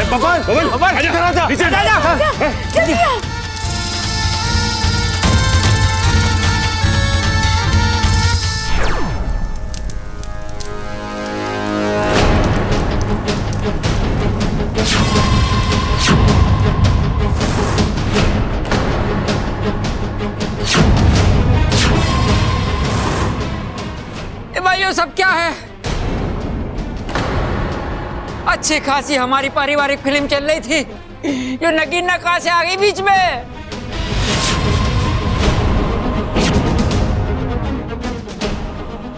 बबन, बबन, इधर आजा, नीचे जा। भाइयों सब क्या है? अच्छी खासी हमारी पारिवारिक फिल्म चल रही थी, जो नगीना कहां से आ गई बीच में?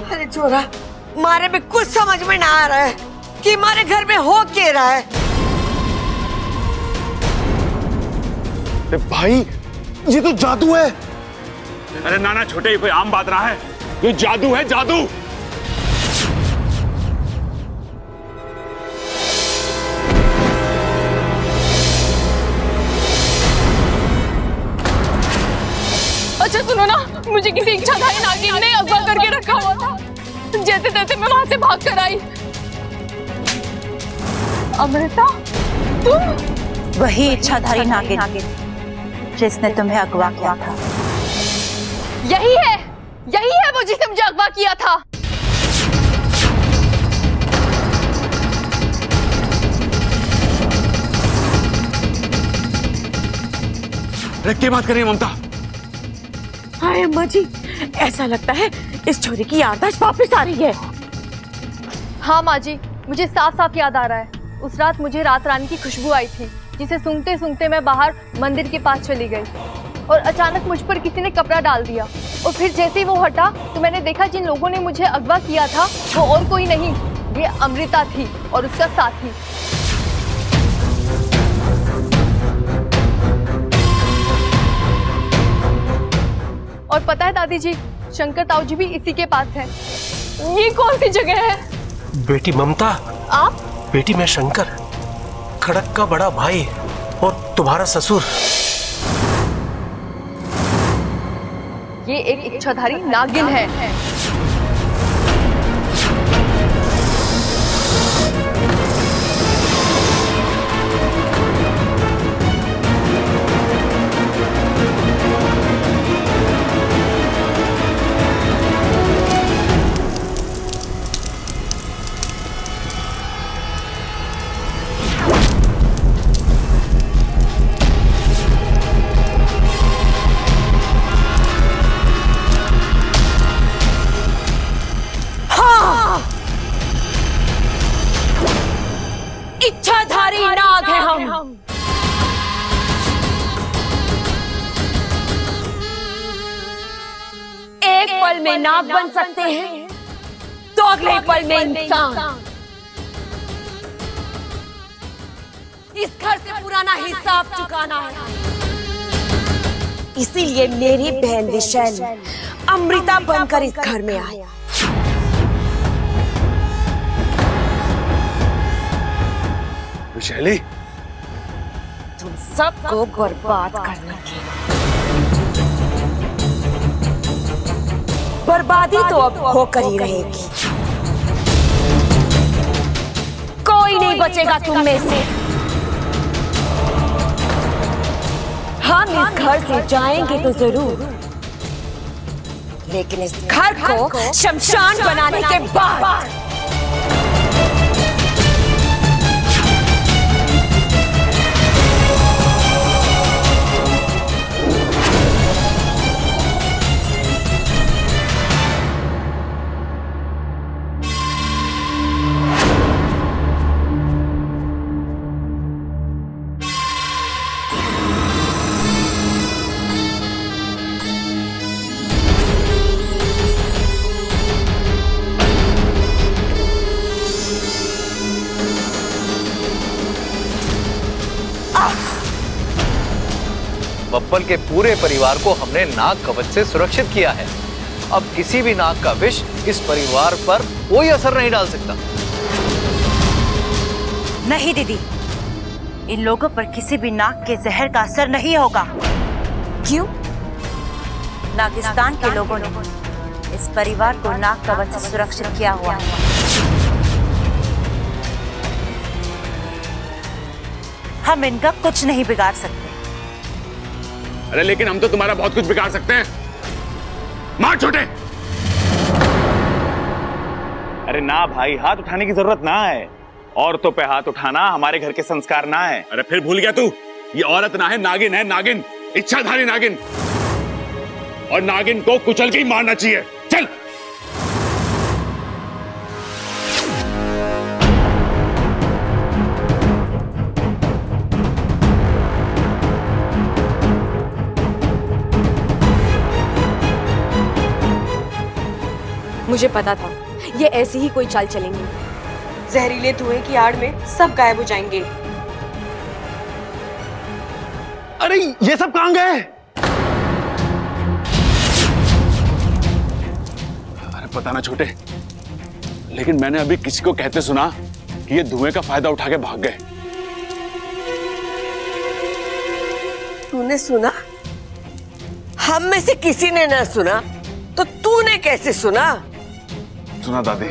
अरे जोरा, मारे में कुछ समझ में ना आ रहा है कि हमारे घर में हो क्या रहा है। अरे भाई, ये तो जादू है। अरे नाना छोटे, कोई आम बात रहा है? ये जादू है, जादू। अच्छा सुनो ना, मुझे किसी इच्छाधारी नागिन ने अगवा करके रखा हुआ था। जैसे तैसे मैं वहां से भाग कर आई। अमृता, तुम? वही इच्छाधारी नागिन जिसने तुम्हें अगवा किया था। यही है वो जिसने मुझे अगवा किया था। अरे क्या बात कर रही है ममता? हाय अम्मा जी, ऐसा लगता है इस छोरी की याददाश्त वापस आ रही है। हाँ माँ जी, मुझे साफ साफ याद आ रहा है। उस रात मुझे रात रानी की खुशबू आई थी, जिसे सूंघते सूंघते मैं बाहर मंदिर के पास चली गई और अचानक मुझ पर किसी ने कपड़ा डाल दिया। और फिर जैसे ही वो हटा तो मैंने देखा जिन लोगों ने मुझे अगवा किया था वो और कोई नहीं, ये अमृता थी और उसका साथी। और पता है दादी जी, शंकर ताऊ जी भी इसी के पास है। ये कौन सी जगह है? बेटी ममता, आप? बेटी मैं शंकर, खड़क का बड़ा भाई और तुम्हारा ससुर। ये एक इच्छाधारी नागिन है। इच्छाधारी नाग है हम। एक पल में नाग बन सकते हैं तो अगले पल में इंसान। इस घर से पुराना हिसाब चुकाना है। इसीलिए मेरी बहन विशैली अमृता बनकर इस घर में आई। विशैली, तुम सबको बर्बाद करने की। बर्बादी तो अब होकर ही रहेगी। कोई नहीं बचेगा तुम में से। हम इस घर से जाएंगे तो जरूर, लेकिन इस घर को शमशान बनाने के बाद। बब्बल के पूरे परिवार को हमने नाग कवच से सुरक्षित किया है। अब किसी भी नाग का विष इस परिवार पर कोई असर नहीं डाल सकता। नहीं दीदी, इन लोगों पर किसी भी नाग के जहर का असर नहीं होगा। क्यों? नागिस्तान के लोगों ने इस परिवार को नाग कवच से सुरक्षित किया हुआ है। हम इनका कुछ नहीं बिगाड़ सकते। अरे लेकिन हम तो तुम्हारा बहुत कुछ बिगाड़ सकते हैं। मार छोटे। अरे ना भाई, हाथ उठाने की जरूरत ना है। औरतों पे हाथ उठाना हमारे घर के संस्कार ना है। अरे फिर भूल गया तू? ये औरत ना है, नागिन है, नागिन, इच्छाधारी नागिन। और नागिन को कुचल के ही मारना चाहिए। चल। मुझे पता था ये ऐसी ही कोई चाल चलेंगी। जहरीले धुएं की आड़ में सब गायब हो जाएंगे। अरे ये सब कहां गए? अरे पता ना छोटे, लेकिन मैंने अभी किसी को कहते सुना कि ये धुएं का फायदा उठा के भाग गए। तूने सुना? हम में से किसी ने ना सुना तो तूने कैसे सुना? सुना दादी।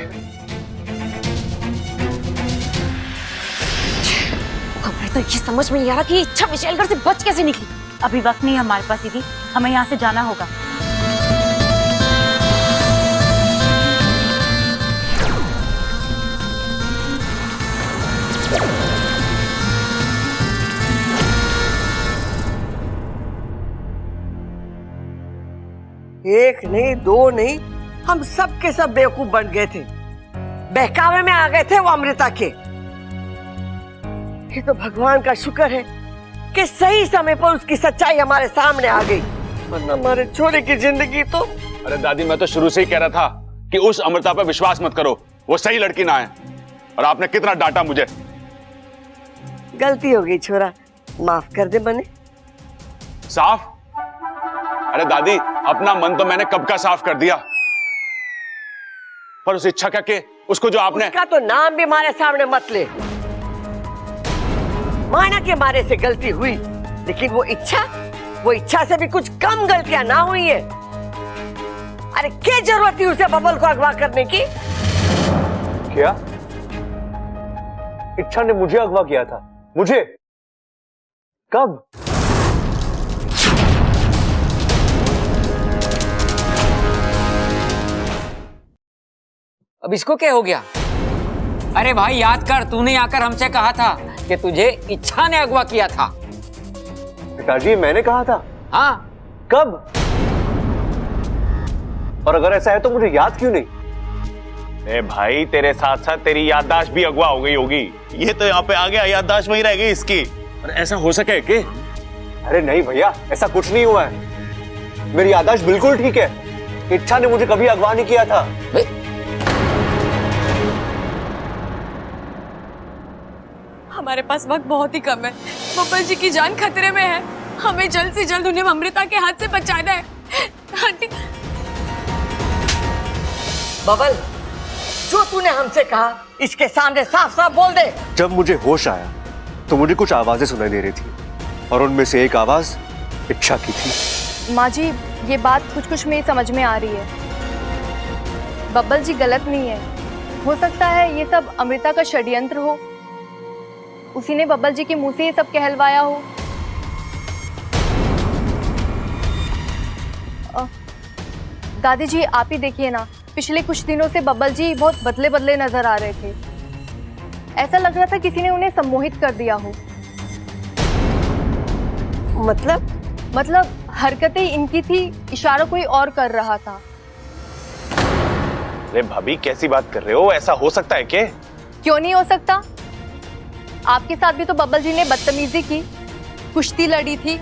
हमें तो ये समझ में नहीं आ रहा कि इच्छा विशैलगढ़ से बच कैसे निकली। अभी वक्त नहीं है हमारे पास दीदी, हमें यहाँ से जाना होगा। एक नहीं, दो नहीं, हम सब के सब बेवकूफ बन गए थे। बहकावे में आ गए थे वो अमृता के। ये तो भगवान का शुक्र है कि सही समय पर उसकी सच्चाई हमारे सामने आ गई, वरना हमारे छोरे की जिंदगी तो। अरे दादी, मैं तो शुरू से ही कह रहा था कि उस अमृता पर विश्वास मत करो, वो सही लड़की ना है। और आपने कितना डांटा मुझे। गलती हो गई छोरा, माफ कर दे बने। साफ? अरे दादी, अपना मन तो मैंने कब का साफ कर दिया, पर उस इच्छा का के उसको जो आपने। उसका तो नाम भी हमारे सामने मत ले। माना के मारे से गलती हुई, लेकिन वो इच्छा से भी कुछ कम गलतियां ना हुई है। अरे क्या जरूरत थी उसे बबल को अगवा करने की? क्या इच्छा ने मुझे अगवा किया था? मुझे? कब? अब इसको क्या हो गया? अरे भाई याद कर, तूने आकर हमसे कहा था कि तुझे इच्छा ने अगवा किया था। पिताजी, मैंने कहा था? हाँ। कब? और अगर ऐसा है तो मुझे याद क्यों नहीं? ए भाई, तेरे साथ साथ तेरी याददाश्त भी अगवा हो गई होगी। ये तो यहाँ पे आ गया, याददाश्त वहीं रह गई इसकी। अरे ऐसा हो सके कि? अरे नहीं भैया, ऐसा कुछ नहीं हुआ है। मेरी याददाश्त बिल्कुल ठीक है। इच्छा ने मुझे कभी अगवा नहीं किया था। हमारे पास वक्त बहुत ही कम है। बब्बल जी की जान खतरे में है। हमें जल्द से जल्द उन्हें अमृता के हाथ से बचाना है। आंटी। बबल, जो तूने हमसे कहा इसके सामने साफ साफ बोल दे। जब मुझे होश आया तो मुझे कुछ आवाजें सुनाई दे रही थी, और उनमें से एक आवाज इच्छा की थी। माँ जी, ये बात कुछ में समझ में आ रही है। बब्बल जी गलत नहीं है। हो सकता है ये सब अमृता का षड्यंत्र हो। उसी ने बब्बल जी के मुंह से ये सब कहलवाया हो। दादी जी, आप ही देखिए ना, पिछले कुछ दिनों से बब्बल जी बहुत बदले बदले नजर आ रहे थे। ऐसा लग रहा था किसी ने उन्हें सम्मोहित कर दिया हो। मतलब हरकतें इनकी थी, इशारा कोई और कर रहा था। अरे भाभी, कैसी बात कर रहे हो? ऐसा हो सकता है क्या? क्यों नहीं हो सकता? आपके साथ भी तो बब्बल जी ने बदतमीजी की, कुश्ती लड़ी थी,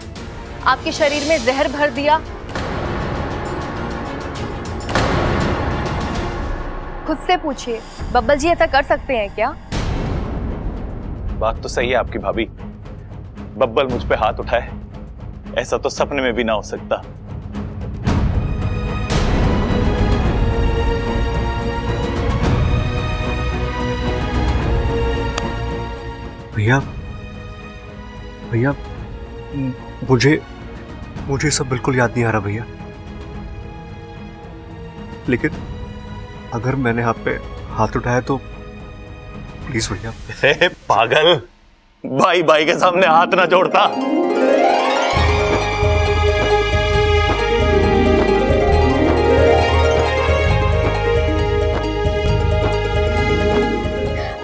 आपके शरीर में जहर भर दिया। खुद से पूछिए, बब्बल जी ऐसा कर सकते हैं क्या? बात तो सही है आपकी भाभी। बब्बल मुझ पे हाथ उठाए, ऐसा तो सपने में भी ना हो सकता। भैया भैया, मुझे सब बिल्कुल याद नहीं आ रहा भैया। लेकिन अगर मैंने आप पे हाथ उठाया तो प्लीज भैया। पागल, भाई भाई के सामने हाथ ना जोड़ता।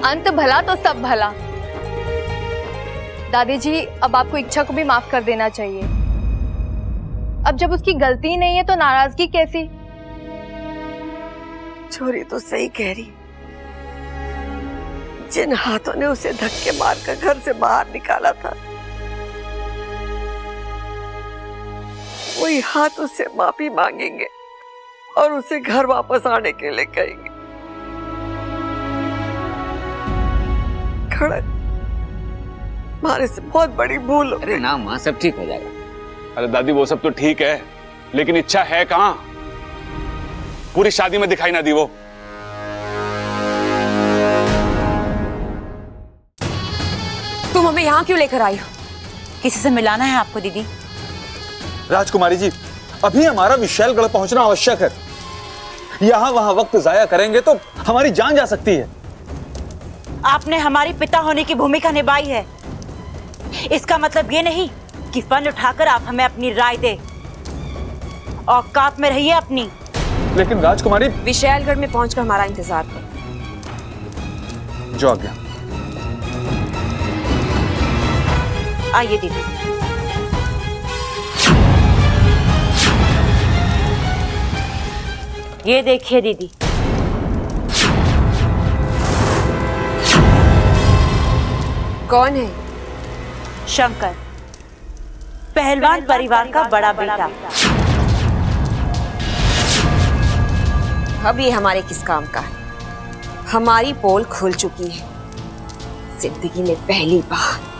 अंत भला तो सब भला। दादी जी, अब आपको इच्छा को भी माफ कर देना चाहिए। अब जब उसकी गलती नहीं है तो नाराजगी कैसी? छोरी तो सही कह रही। जिन हाथों ने उसे धक्के मारकर घर से बाहर निकाला था, वही हाथ उससे माफी मांगेंगे और उसे घर वापस आने के लिए कहेंगे। खड़क, हमारे से बहुत बड़ी भूल हो गई। अरे ना माँ, सब ठीक हो जाएगा। अरे दादी वो सब तो ठीक है, लेकिन इच्छा है कहाँ? पूरी शादी में दिखाई ना दी वो। तुम हमें यहाँ क्यों लेकर आई हो? किसी से मिलाना है आपको दीदी? राजकुमारी जी, अभी हमारा विशालगढ़ पहुंचना आवश्यक है। यहाँ वहां वक्त जाया करेंगे तो हमारी जान जा सकती है। आपने हमारी पिता होने की भूमिका निभाई है, इसका मतलब ये नहीं कि फन उठाकर आप हमें अपनी राय दे। औकात में रहिए अपनी। लेकिन राजकुमारी, विशालगढ़ में पहुंचकर हमारा इंतजार करो। जो आज्ञा। आइए दीदी। ये देखिए दीदी, कौन है? शंकर, पहलवान परिवार का बड़ा बेटा। अब ये हमारे किस काम का है? हमारी पोल खुल चुकी है। जिंदगी में पहली बार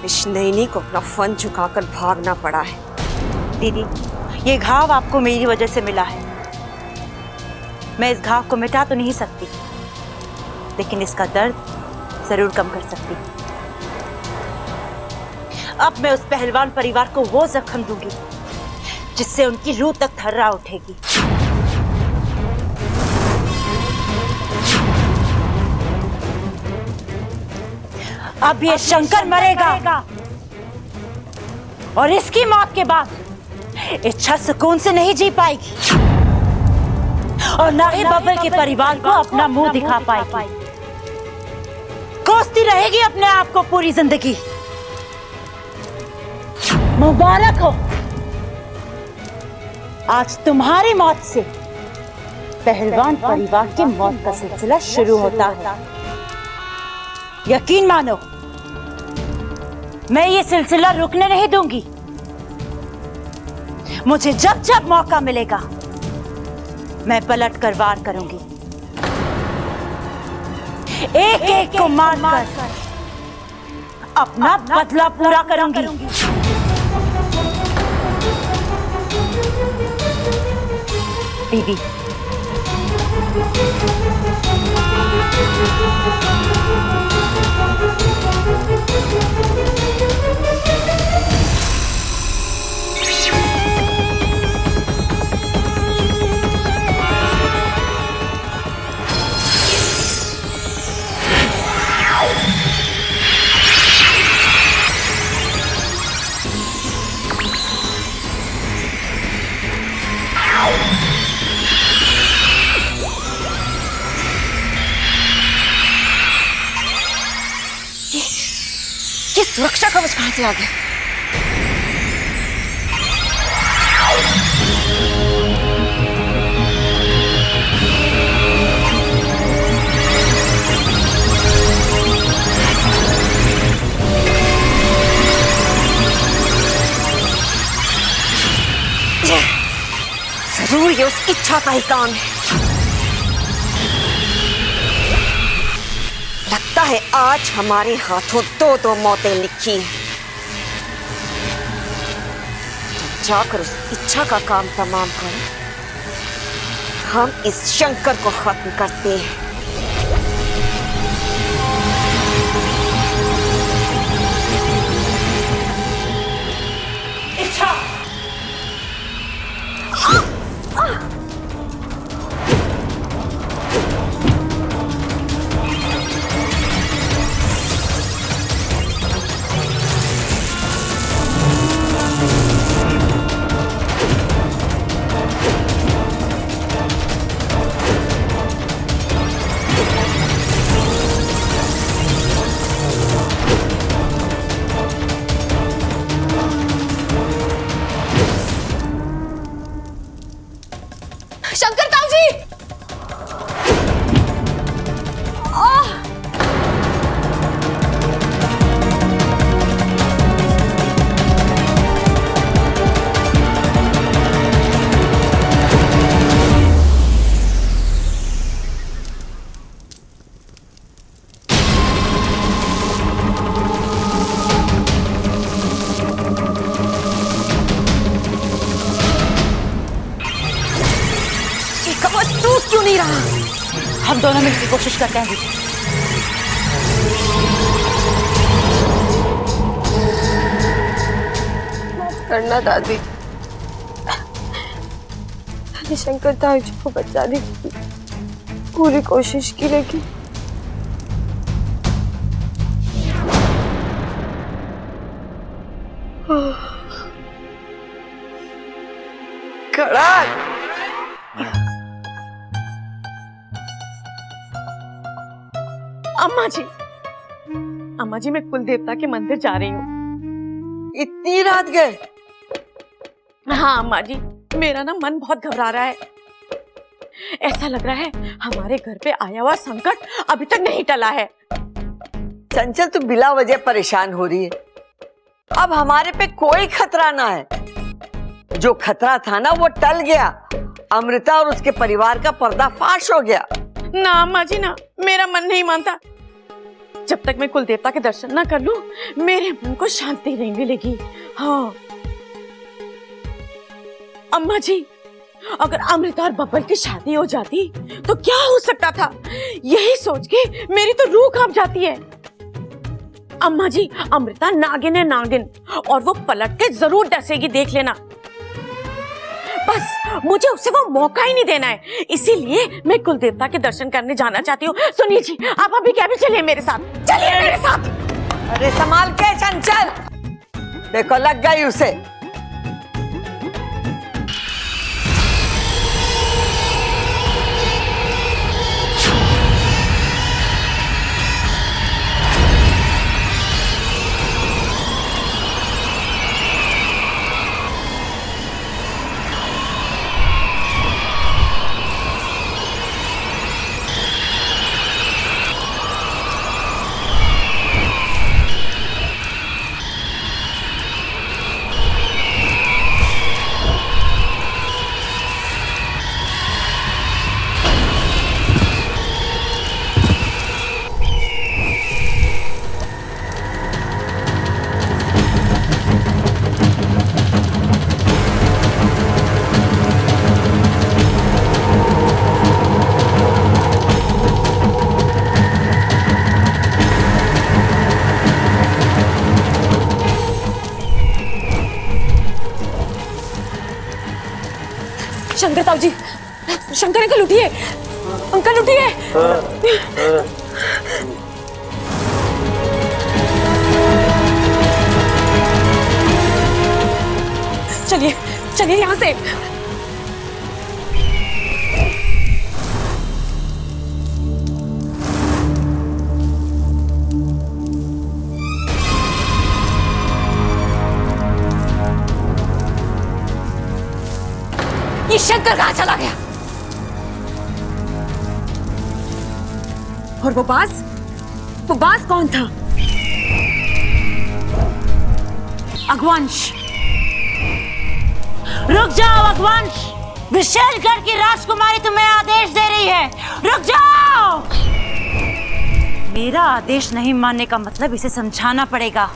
इस नैनी को अपना फन झुकाकर भागना पड़ा है। दीदी, ये घाव आपको मेरी वजह से मिला है। मैं इस घाव को मिटा तो नहीं सकती, लेकिन इसका दर्द जरूर कम कर सकती। अब मैं उस पहलवान परिवार को वो जख्म दूंगी जिससे उनकी रूह तक थर्रा उठेगी। अब ये शंकर मरेगा और इसकी मौत के बाद इच्छा सुकून से नहीं जी पाएगी और ना ही बबल के परिवार को अपना मुंह दिखा पाएगी। कोसती रहेगी अपने आप को पूरी जिंदगी। मुबारक हो, आज तुम्हारी मौत से पहलवान परिवार की मौत का सिलसिला शुरू होता है। यकीन मानो, मैं ये सिलसिला रुकने नहीं दूंगी। मुझे जब जब मौका मिलेगा मैं पलट कर वार करूंगी, एक एक को मार कर अपना बदला पूरा करूंगी। दीदी, ये सुरक्षा कवच कहां से आ गया? जरूर ये उस इच्छा का ही काम है। लगता है आज हमारे हाथों दो दो मौतें लिखी हैं। तो जाकर उस इच्छा का काम तमाम कर हम इस शंकर को खत्म करते हैं। इच्छा, हम दोनों मिलकर कोशिश करते हैं दीदी। करना दादी, मैंने शंकर ताऊ जी को बचाने की पूरी कोशिश की, लेकिन खड़क। अम्मा जी मैं कुल देवता के मंदिर जा रही हूँ। इतनी रात गए? हाँ अम्मा जी, मेरा ना मन बहुत घबरा रहा है। ऐसा लग रहा है हमारे घर पे आया हुआ संकट अभी तक नहीं टला है। चंचल तू बिला वजह परेशान हो रही है। अब हमारे पे कोई खतरा ना है। जो खतरा था ना वो टल गया। अमृता और उसके परिवार का पर्दाफाश हो गया। ना अम्मा जी ना, मेरा मन नहीं मानता। जब तक मैं कुल देवता के दर्शन ना कर लूं, मेरे मन को शांति नहीं मिलेगी। हाँ अम्मा जी, अगर अमृता और बब्बल की शादी हो जाती तो क्या हो सकता था, यही सोच के मेरी तो रूह कांप जाती है। अम्मा जी, अमृता नागिन है नागिन, और वो पलट के जरूर डसेगी, देख लेना। बस मुझे उसे वो मौका ही नहीं देना है, इसीलिए मैं कुल देवता के दर्शन करने जाना चाहती हूँ। सुनिए जी, आप अभी क्या भी चलिए मेरे साथ, चलिए मेरे साथ। अरे संभाल के चंचल, देखो लग गई उसे। शंकर ताऊ जी, शंकर अंकल उठिए, अंकल उठिए। चलिए चलिए यहाँ से। ये शंकर कहाँ चला गया? और वो बाज कौन था? अगवंश, रुक जाओ अगवंश, विशेलगढ़ की राजकुमारी तुम्हें आदेश दे रही है, रुक जाओ। मेरा आदेश नहीं मानने का मतलब इसे समझाना पड़ेगा।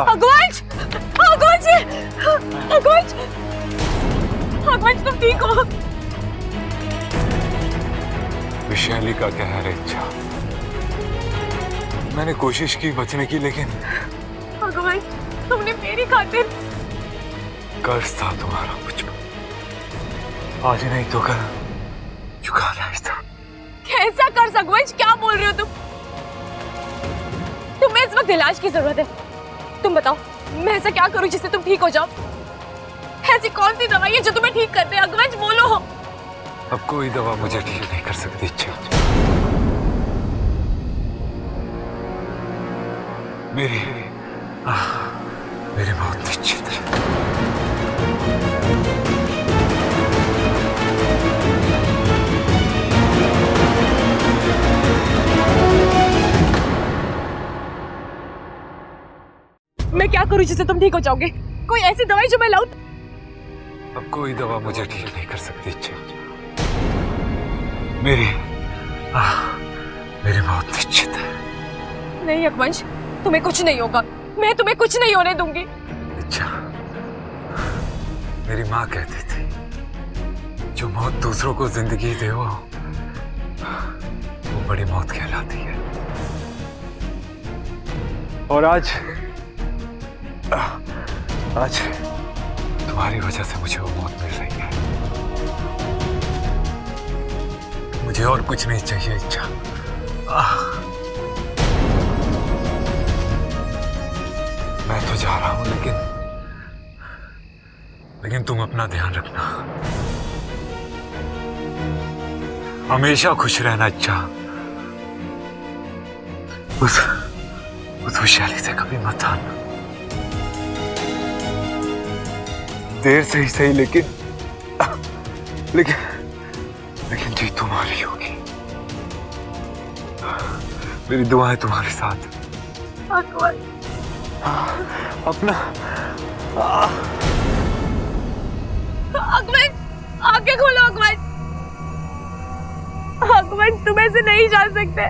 अगवंश, अगवंश, अगवंश, अगवंश तुम ठीक हो? विशाली का कहर है इच्छा। मैंने कोशिश की बचने की, लेकिन अगवंश तुमने मेरी खातिर। कर्ज था तुम्हारा मुझ पर, आज नहीं तो कल चुकाना ही था। कैसा कर्ज अगवंश, क्या बोल रहे हो तुम? तुम्हें इस वक्त इलाज की जरूरत है। तुम बताओ मैं ऐसा क्या करूं जिससे तुम ठीक हो जाओ? ऐसी कौन सी दवाई है जो तुम्हें ठीक कर दे? अगवंश बोलो। अब कोई दवा मुझे ठीक नहीं कर सकती इच्छा। मेरी मौत निश्चित है। करूं जिससे तुम ठीक हो जाओगे? कोई ऐसी दवाई जो मैं लाऊं? अब कोई दवा मुझे ठीक नहीं कर सकती। मेरी मौत निश्चित है। नहीं यज्ञवंश, तुम्हें कुछ नहीं होगा। मैं तुम्हें कुछ नहीं होने दूंगी। अच्छा, मेरी माँ कहती थी, जो मौत दूसरों को जिंदगी दे वो बड़ी मौत कहलाती है। और आज तुम्हारी वजह से मुझे वो मौत मिल रही है। मुझे और कुछ नहीं चाहिए इच्छा। मैं तो जा रहा हूं, लेकिन तुम अपना ध्यान रखना। हमेशा खुश रहना। अच्छा, उस वैशाली से कभी मत आना। देर से ही सही, लेकिन जीत तुम्हारी होगी। मेरी दुआएं तुम्हारे साथ। अपना अकबर, आंखें खोलो अकबर। अकबर, तुम ऐसे नहीं जा सकते।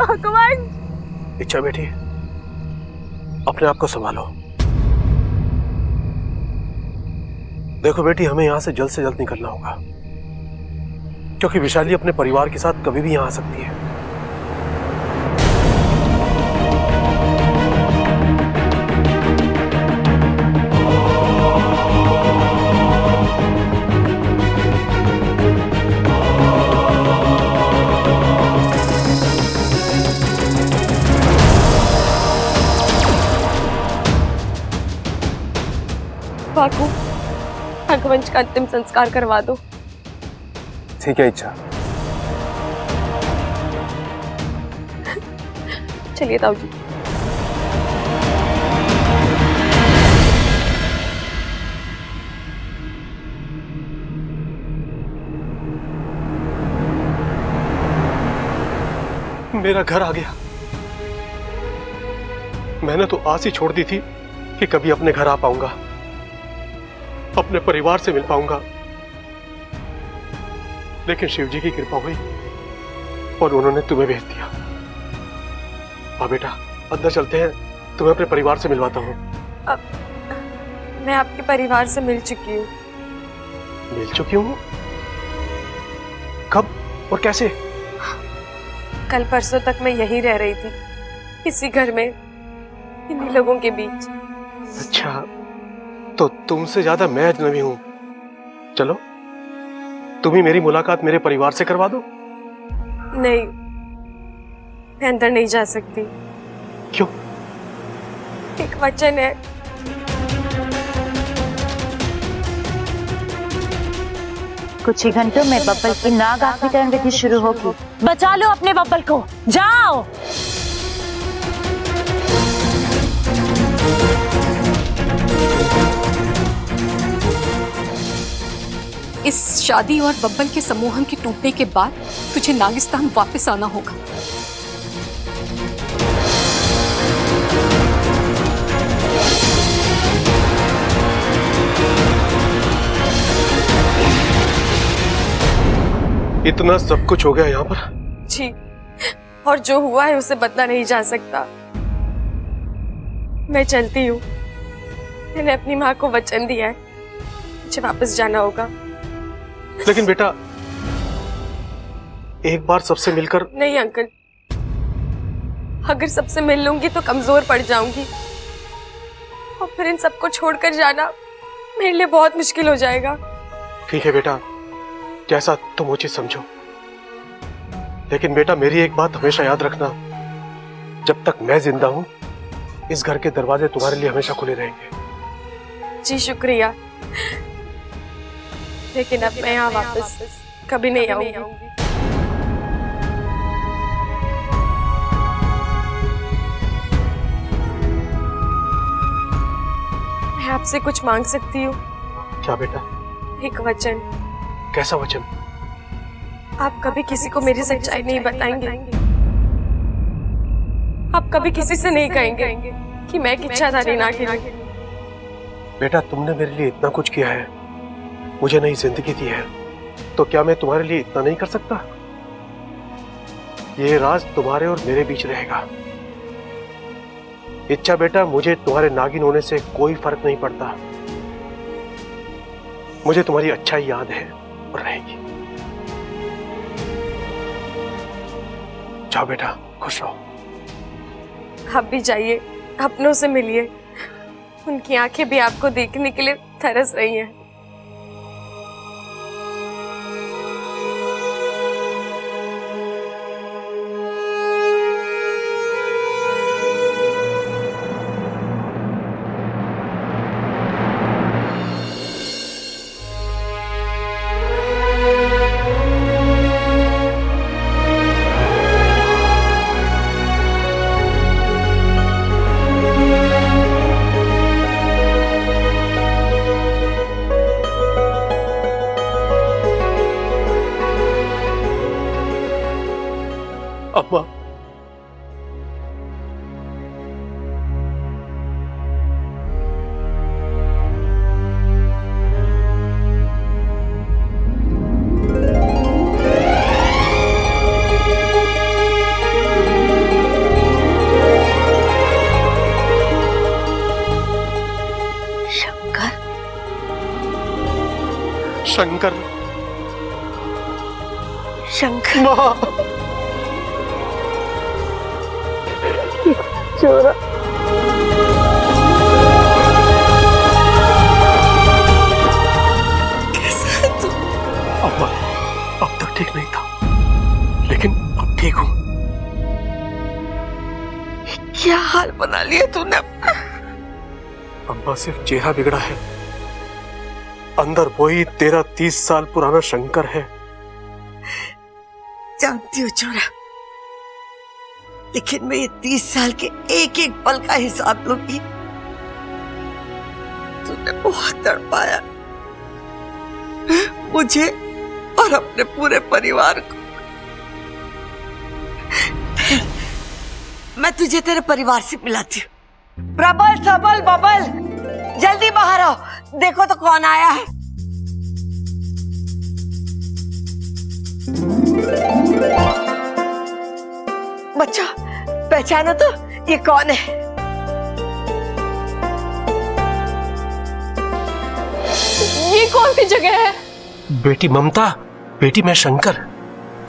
अकबर। इच्छा बेटी, अपने आप को संभालो। देखो बेटी, हमें यहां से जल्द निकलना होगा, क्योंकि विशाली अपने परिवार के साथ कभी भी यहां आ सकती है। बाकू, रघुवंश का अंतिम संस्कार करवा दो। ठीक है इच्छा। चलिए ताऊ जी। मेरा घर आ गया। मैंने तो आस ही छोड़ दी थी कि कभी अपने घर आ पाऊंगा, अपने परिवार से मिल पाऊंगा, लेकिन शिव जी की कृपा हुई और उन्होंने तुम्हें भेज दिया। हाँ बेटा, अंदर चलते हैं, तुम्हें अपने परिवार से मिलवाता हूँ। अब मैं आपके परिवार से मिल चुकी हूँ। मिल चुकी हूँ? कब और कैसे? कल परसों तक मैं यहीं रह रही थी, इसी घर में, इन्हीं लोगों के बीच। अच्छा, तो तुमसे ज्यादा मैं अजनबी हूं। चलो, तुम ही मेरी मुलाकात मेरे परिवार से करवा दो। नहीं, मैं अंदर नहीं जा सकती। क्यों? एक वचन है। कुछ ही घंटों में बब्बल की नाग आखिरी विधि शुरू होगी। बचा लो अपने बब्बल को, जाओ। इस शादी और बब्बल के सम्मोहन के टूटने के बाद तुझे नागिस्तान वापस आना होगा। इतना सब कुछ हो गया यहाँ पर? जी, और जो हुआ है उसे बदला नहीं जा सकता। मैं चलती हूँ। मैंने अपनी माँ को वचन दिया है, मुझे वापस जाना होगा। लेकिन बेटा, एक बार सबसे मिलकर। नहीं अंकल, अगर सबसे मिल लूंगी तो कमजोर पड़ जाऊंगी, और फिर इन सबको छोड़कर जाना मेरे लिए बहुत मुश्किल हो जाएगा। ठीक है बेटा, जैसा तुम उचित समझो। लेकिन बेटा, मेरी एक बात हमेशा याद रखना, जब तक मैं जिंदा हूं, इस घर के दरवाजे तुम्हारे लिए हमेशा खुले रहेंगे। जी शुक्रिया, लेकिन अब मैं यहाँ वापस कभी नहीं आऊंगी। मैं आपसे कुछ मांग सकती हूँ? क्या बेटा? एक वचन। कैसा वचन? आप कभी किसी को मेरी सच्चाई नहीं बताएंगे, आप कभी किसी से नहीं कहेंगे कि मैं एक इच्छाधारी नागिन हूं। बेटा, तुमने मेरे लिए इतना कुछ किया है, मुझे नई जिंदगी दी है, तो क्या मैं तुम्हारे लिए इतना नहीं कर सकता? ये राज तुम्हारे और मेरे बीच रहेगा। इच्छा बेटा, मुझे तुम्हारे नागिन होने से कोई फर्क नहीं पड़ता। मुझे तुम्हारी अच्छाई याद है और रहेगी। जाओ बेटा, खुश रहो। आप भी जाइए, अपनों से मिलिए। उनकी आंखें भी आपको देखने के लिए तरस रही हैं। अम्मा, शंकर, शंकर माँ, चोरा। कैसा है तू? अम्मा, अब तक ठीक नहीं था, लेकिन अब ठीक हूं। क्या हाल बना लिया तूने? अम्मा, सिर्फ चेहरा बिगड़ा है, अंदर वही 13-30 साल पुराना शंकर है। जानती हूँ चोरा, लेकिन मैं ये 30 साल के एक एक पल का हिसाब लूंगी। तूने बहुत तड़पाया मुझे और अपने पूरे परिवार को। मैं तुझे तेरे परिवार से मिलाती हूँ। प्रबल, सबल, बबल, जल्दी बाहर आओ, देखो तो कौन आया है। बच्चा, पहचानो तो, ये कौन है? ये कौन सी जगह है? बेटी ममता, बेटी मैं शंकर,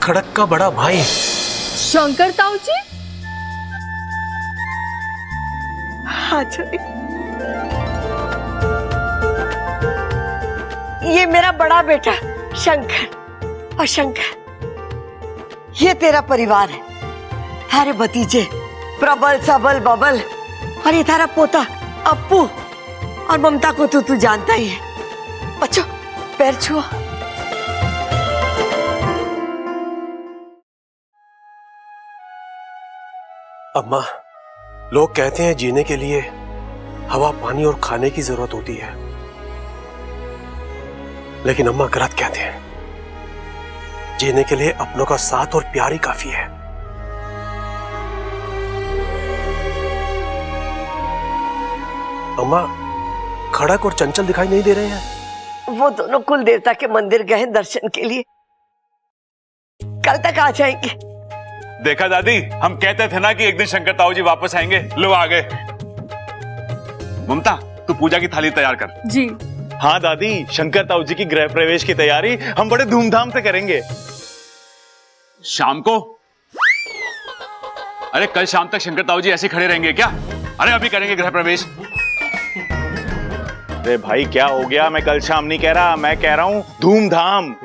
खड़क का बड़ा भाई। शंकर ताऊ जी? हाँ जी, ये मेरा बड़ा बेटा शंकर, और शंकर ये तेरा परिवार है। थारे भतीजे प्रबल, सबल, बबल, और ये थारा पोता अप्पू, और ममता को तू जानता ही है। बच्चों, पैर छुओ। अम्मा, लोग कहते हैं जीने के लिए हवा, पानी और खाने की जरूरत होती है, लेकिन अम्मा गलत कहते हैं। जीने के लिए अपनों का साथ और प्यार ही काफी है। अम्मा, खड़क और चंचल दिखाई नहीं दे रहे हैं? वो दोनों कुल देवता के मंदिर गए हैं दर्शन के लिए, कल तक आ जाएंगे। देखा दादी, हम कहते थे ना कि एक दिन शंकर ताऊ जी वापस आएंगे, लो आ गए। ममता, तू पूजा की थाली तैयार कर। जी। हाँ दादी, शंकर ताऊ जी की गृह प्रवेश की तैयारी हम बड़े धूमधाम से करेंगे। शाम को? अरे कल शाम तक शंकर ताऊ जी ऐसे खड़े रहेंगे क्या? अरे अभी करेंगे गृह प्रवेश। अरे भाई क्या हो गया? मैं कल शाम नहीं कह रहा, मैं कह रहा हूं धूमधाम।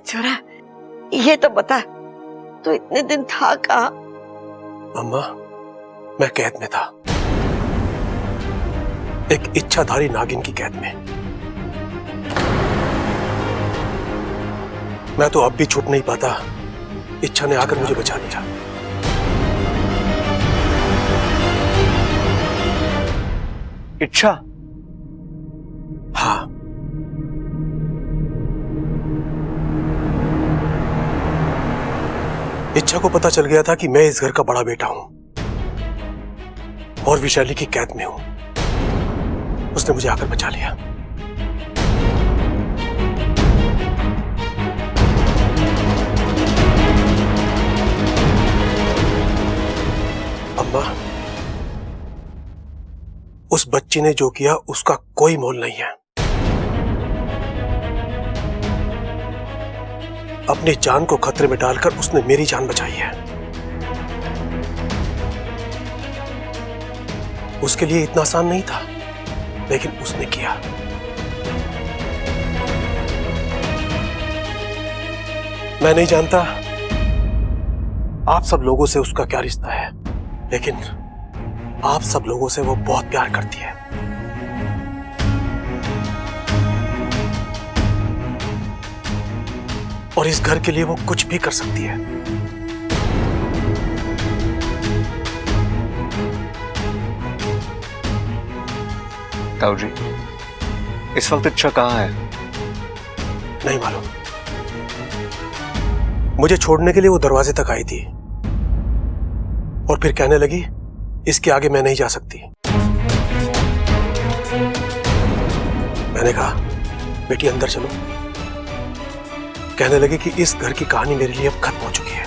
छोरा, ये तो बता, तू इतने दिन था कहाँ? अम्मा, मैं कैद में था, एक इच्छाधारी नागिन की कैद में। मैं तो अब भी छूट नहीं पाता। इच्छा ने आकर मुझे बचा लिया। इच्छा? हाँ, इच्छा को पता चल गया था कि मैं इस घर का बड़ा बेटा हूं और विशाली की कैद में हूं। उसने मुझे आकर बचा लिया। अम्मा, उस बच्ची ने जो किया उसका कोई मोल नहीं है। अपनी जान को खतरे में डालकर उसने मेरी जान बचाई है। उसके लिए इतना आसान नहीं था, लेकिन उसने किया। मैं नहीं जानता आप सब लोगों से उसका क्या रिश्ता है, लेकिन आप सब लोगों से वो बहुत प्यार करती है। और इस घर के लिए वो कुछ भी कर सकती है। ताऊ जी, इस वक्त इच्छा कहाँ है? नहीं मालूम। मुझे छोड़ने के लिए वो दरवाजे तक आई थी और फिर कहने लगी, इसके आगे मैं नहीं जा सकती। मैंने कहा, बेटी अंदर चलो। कहने लगी कि इस घर की कहानी मेरे लिए अब खत्म हो चुकी है।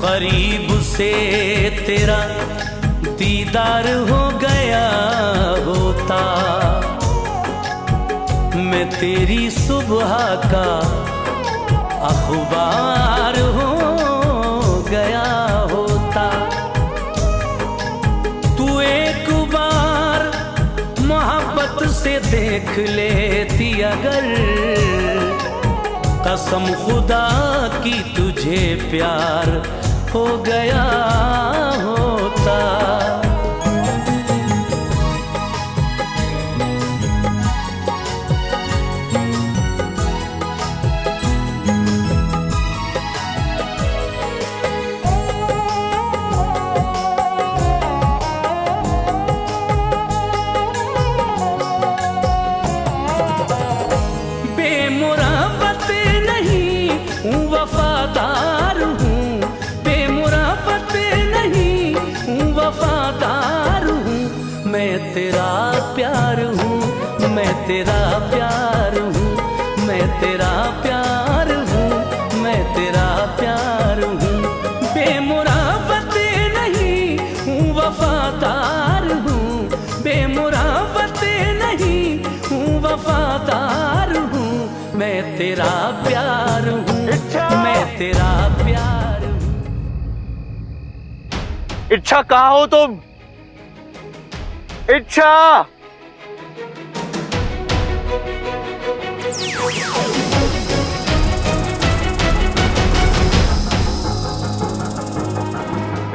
करीब से तेरा दीदार हो गया होता, मैं तेरी सुबह का अखबार हो गया होता। तू एक बार मोहब्बत से देख लेती अगर, कसम खुदा की तुझे प्यार हो गया होता। बेमुराफत नहीं हूँ वफादार हूँ, बेमुराफत नहीं हूँ वफादार हूँ, मैं तेरा प्यार हूँ, मैं तेरा प्यार हूँ, मैं तेरा प्यार हूँ, मैं तेरा प्यार हूँ। बेमुराफत नहीं हूँ वफादार हूँ, बेमुराफत नहीं हूँ वफादार हूँ, मैं तेरा प्यार हूँ, मैं तेरा प्यार हूँ। इच्छा कहाँ हो तुम? इच्छा!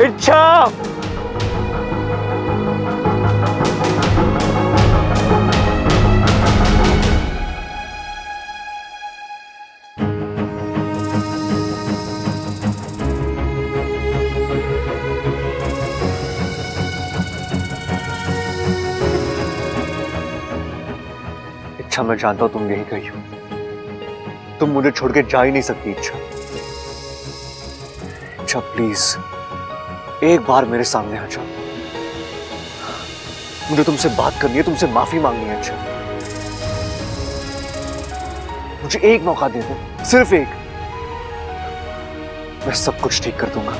इच्छा! इच्छा, मैं जानता हूं तुम यही गई हो। तुम मुझे छोड़ के जा ही नहीं सकती इच्छा। इच्छा प्लीज एक बार मेरे सामने आ जाओ। मुझे तुमसे बात करनी है, तुमसे माफी मांगनी है इच्छा। मुझे एक मौका दे दो, सिर्फ एक। मैं सब कुछ ठीक कर दूंगा।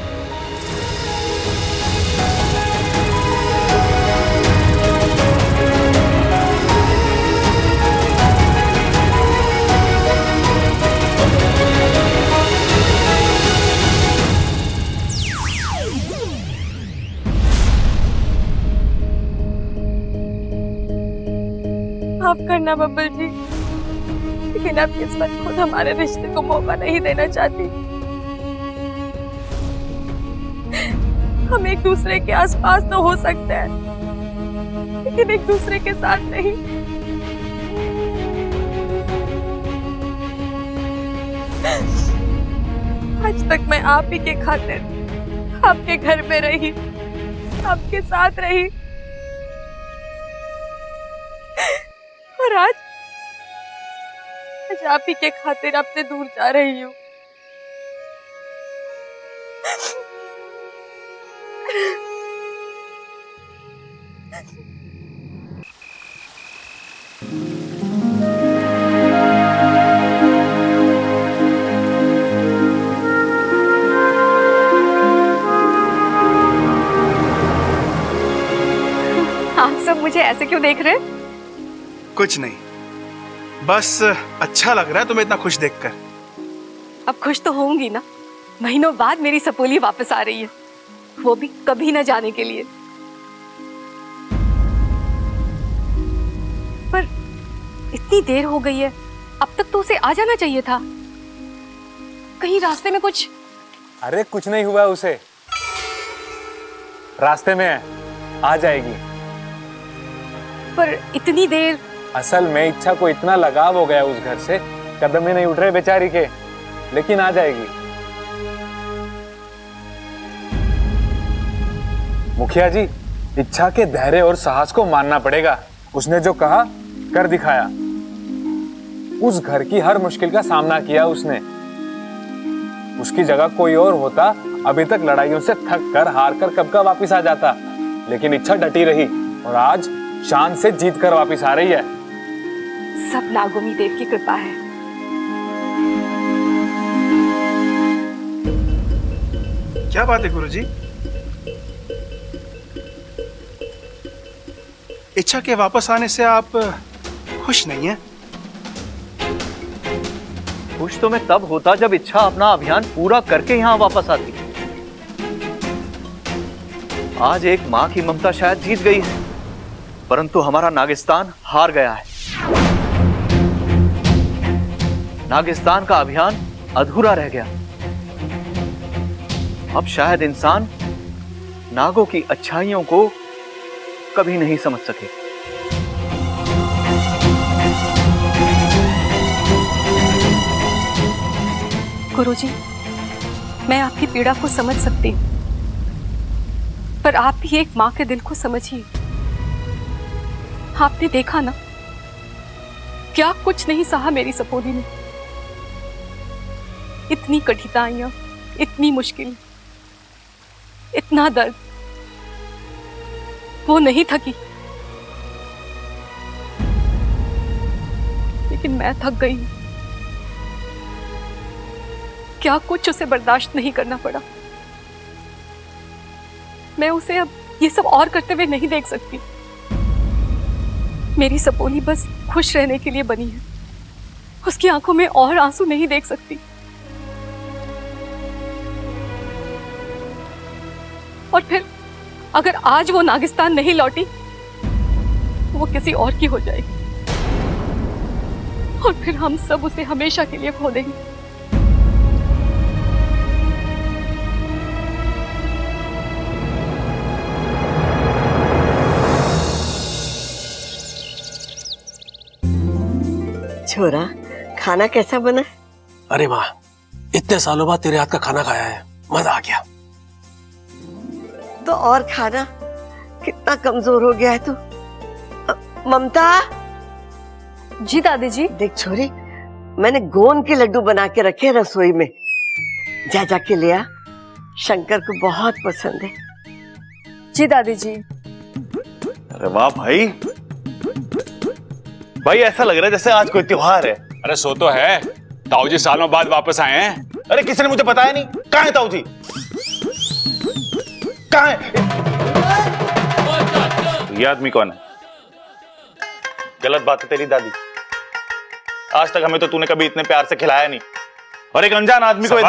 माफ करना बब्बल जी, लेकिन अब किस्मत खुद हमारे रिश्ते को मौका नहीं देना चाहती। हम एक दूसरे के आसपास तो हो सकते हैं, लेकिन एक दूसरे के साथ नहीं। आज तक मैं आप ही के खातिर आपके घर में रही, आपके साथ रही, और आज आप ही के खातिर आपसे दूर जा रही हूँ। आप सब मुझे ऐसे क्यों देख रहे हैं? कुछ नहीं, बस अच्छा लग रहा है तुम्हें इतना खुश देखकर। अब खुश तो होंगी ना, महीनों बाद मेरी सपोली वापस आ रही है, वो भी कभी न जाने के लिए। पर इतनी देर हो गई है, अब तक तो उसे आ जाना चाहिए था। कहीं रास्ते में कुछ? अरे कुछ नहीं हुआ उसे, रास्ते में है, आ जाएगी। पर इतनी देर? असल में इच्छा को इतना लगाव हो गया उस घर से, कदम ही नहीं उठ रहे बेचारी के, लेकिन आ जाएगी। मुखिया जी, इच्छा के धैर्य और साहस को मानना पड़ेगा। उसने जो कहा कर दिखाया। उस घर की हर मुश्किल का सामना किया उसने। उसकी जगह कोई और होता अभी तक लड़ाइयों से थक कर हार कर कब का वापिस आ जाता, लेकिन इच्छा डटी रही और आज शान से जीत कर वापिस आ रही है। सब नागोमी देव की कृपा है। क्या बात है गुरुजी? इच्छा के वापस आने से आप खुश नहीं हैं? खुश तो मैं तब होता जब इच्छा अपना अभियान पूरा करके यहाँ वापस आती। आज एक माँ की ममता शायद जीत गई है, परंतु हमारा नागिस्तान हार गया है। नागिस्तान का अभियान अधूरा रह गया। अब शायद इंसान नागों की अच्छाइयों को कभी नहीं समझ सके। गुरुजी, मैं आपकी पीड़ा को समझ सकती हूँ, पर आप भी एक माँ के दिल को समझिए। आपने देखा ना, क्या कुछ नहीं सहा मेरी सपोली ने। इतनी कठिनाइयां, इतनी मुश्किल, इतना दर्द, वो नहीं थकी, लेकिन मैं थक गई हूं। क्या कुछ उसे बर्दाश्त नहीं करना पड़ा। मैं उसे अब ये सब और करते हुए नहीं देख सकती। मेरी सपोली बस खुश रहने के लिए बनी है, उसकी आंखों में और आंसू नहीं देख सकती। और फिर अगर आज वो नागिस्तान नहीं लौटी, वो किसी और की हो जाएगी, और फिर हम सब उसे हमेशा के लिए खो देंगे। छोरा, खाना कैसा बना? अरे माँ, इतने सालों बाद तेरे हाथ का खाना खाया है, मजा आ गया। तो और खाना, कितना कमजोर हो गया है तू। ममता। जी दादी जी। देख छोरी, मैंने गोंद के लड्डू बना के रखे हैं रसोई में, जा जाके ले आ, शंकर को बहुत पसंद है। जी दादी जी। अरे वाह भाई, भाई ऐसा लग रहा है जैसे आज कोई त्योहार है। अरे सो तो है, ताऊ जी सालों बाद वापस आए हैं। अरे किसी ने मुझे बताया नहीं, कहाँ है ताऊ जी? कहाँ है? ये आदमी कौन है? गलत बात है तेरी दादी, आज तक हमें तो तूने कभी इतने प्यार से खिलाया नहीं, और एक अनजान आदमी को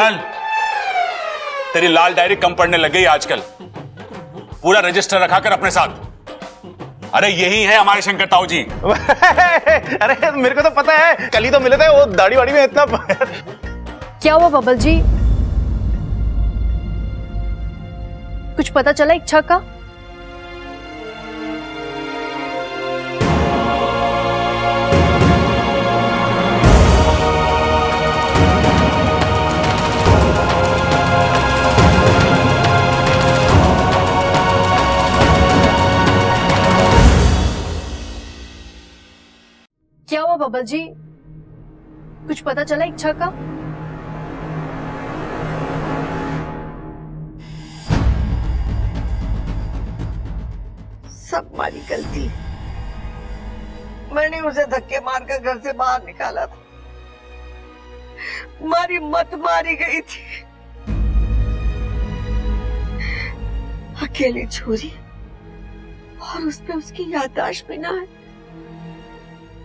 तेरी लाल डायरी कम पढ़ने लग गई आजकल, पूरा रजिस्टर रखा कर अपने साथ। अरे यही है हमारे शंकर ताऊ जी। अरे मेरे को तो पता है, कल ही तो मिले थे, वो दाढ़ी वाड़ी में इतना। क्या हुआ बबल जी, कुछ पता चला इच्छा का? बबल जी, कुछ पता चला इच्छा का? सब हमारी गलती। मैंने उसे धक्के मारकर घर से बाहर निकाला था। हमारी मत मारी गई थी। अकेली छोरी और उस पे उसकी याददाश्त भी ना है।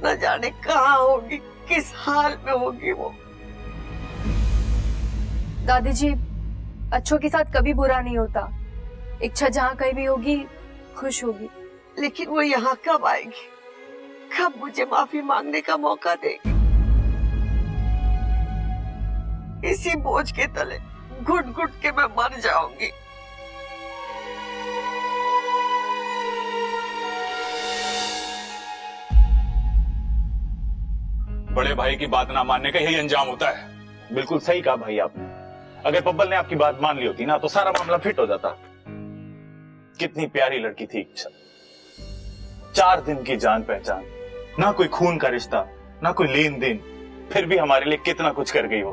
न जाने कहाँ होगी, किस हाल में होगी वो। दादी जी, अच्छों के साथ कभी बुरा नहीं होता। इच्छा जहाँ कहीं भी होगी खुश होगी। लेकिन वो यहाँ कब आएगी? कब मुझे माफी मांगने का मौका देगी? इसी बोझ के तले घुट घुट के मैं मर जाऊंगी। बड़े भाई की बात ना मानने का यही अंजाम होता है। बिल्कुल सही कहा भाई आपने। अगर बब्बल ने आपकी बात मान ली होती ना तो सारा मामला फिट हो जाता। कितनी प्यारी लड़की थी इच्छा, 4 दिन की जान पहचान, ना कोई खून का रिश्ता, ना कोई लेन देन, फिर भी हमारे लिए कितना कुछ कर गई वो।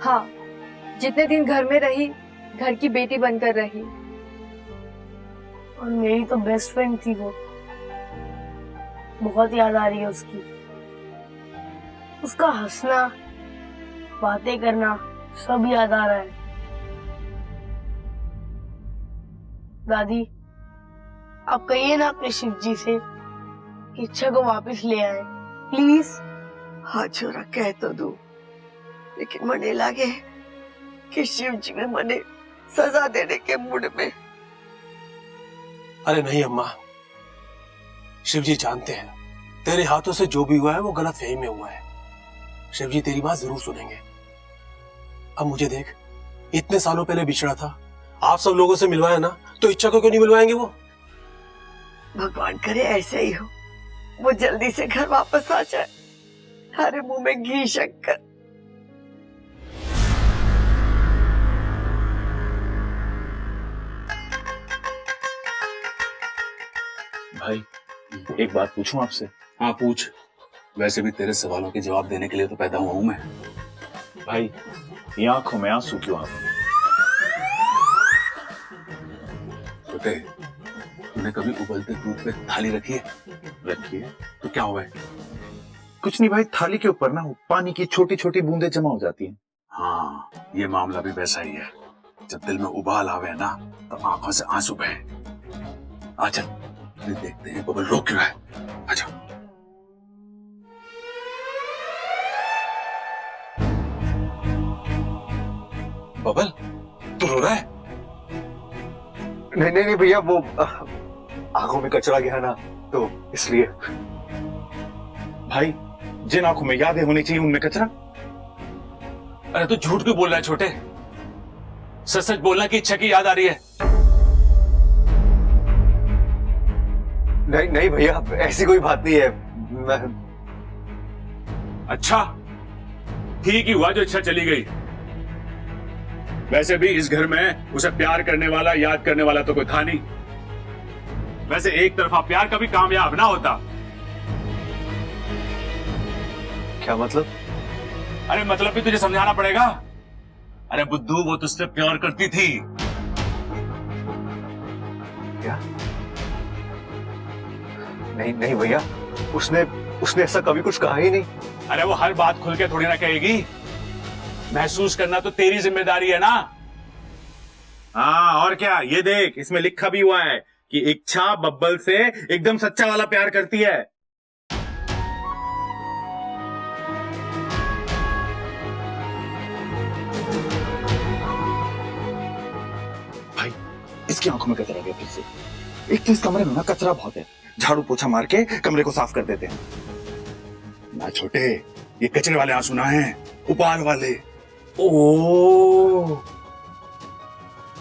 हाँ, जितने दिन घर में रही, घर की बेटी बनकर रही। और मेरी तो बेस्ट फ्रेंड थी वो। बहुत याद आ रही है उसकी। उसका हंसना, बातें करना, सब याद आ रहा है। दादी, आप कहिए ना अपने शिव जी से कि इच्छा को वापस ले आए, प्लीज। हाँ छोरा, कह तो दू, लेकिन मने लगे कि शिव जी में मने सजा देने के मूड में। अरे नहीं अम्मा, शिव जी जानते हैं तेरे हाथों से जो भी हुआ है वो गलत फहमी में हुआ है। शिव जी तेरी बात जरूर सुनेंगे। अब मुझे देख, इतने सालों पहले बिछड़ा था, आप सब लोगों से मिलवाया ना, तो इच्छा को क्यों नहीं मिलवाएंगे वो? भगवान करे ऐसे ही हो, वो जल्दी से घर वापस आ जाए। हमारे मुंह में घी शक्कर। भाई एक बात पूछूं आपसे? हाँ पूछ। वैसे भी तेरे सवालों के जवाब देने के लिए तो पैदा हुआ हूं मैं। भाई, ये आंखों में आंसू क्यों आप? छोटे, तूने कभी उबलते दूध पे थाली रखी है? रखी है। तो क्या हुआ है? कुछ नहीं भाई, थाली के ऊपर ना पानी की छोटी छोटी बूंदें जमा हो जाती हैं। हाँ, ये मामला भी वैसा ही है। जब दिल में उबाल आवे ना, तो आंखों से आंसू बहे। आ चल, देखते हैं बबल रो क्यों है। आजा। बबल, तू रो रहा है? नहीं नहीं नहीं भैया, वो आंखों में कचरा गया ना, तो इसलिए। भाई, जिन आंखों में यादें होनी चाहिए उनमें कचरा? अरे तू झूठ क्यों बोल रहा है छोटे? सच सच बोलना कि इच्छा की याद आ रही है। नहीं नहीं भैया, ऐसी कोई बात नहीं है। अच्छा, ठीक ही हुआ जो इच्छा चली गई। वैसे भी इस घर में उसे प्यार करने वाला, याद करने वाला तो कोई था नहीं। वैसे एक तरफा प्यार कभी कामयाब ना होता। क्या मतलब? अरे मतलब भी तुझे समझाना पड़ेगा। अरे बुद्धू, वो तुझसे प्यार करती थी। क्या? नहीं नहीं भैया, उसने ऐसा कभी कुछ कहा ही नहीं। अरे वो हर बात खुल के थोड़ी ना कहेगी। महसूस करना तो तेरी जिम्मेदारी है ना। हाँ और क्या, ये देख, इसमें लिखा भी हुआ है कि इच्छा बब्बल से एकदम सच्चा वाला प्यार करती है। भाई, इसकी आंखों में कचरा गया फिर से। एक तो इस कमरे में ना कचरा बहुत है, झाड़ू पोछा मार के कमरे को साफ कर देते हैं ना। छोटे, ये कचरे वाले आंसू ना हैं, उबाल वाले। ओ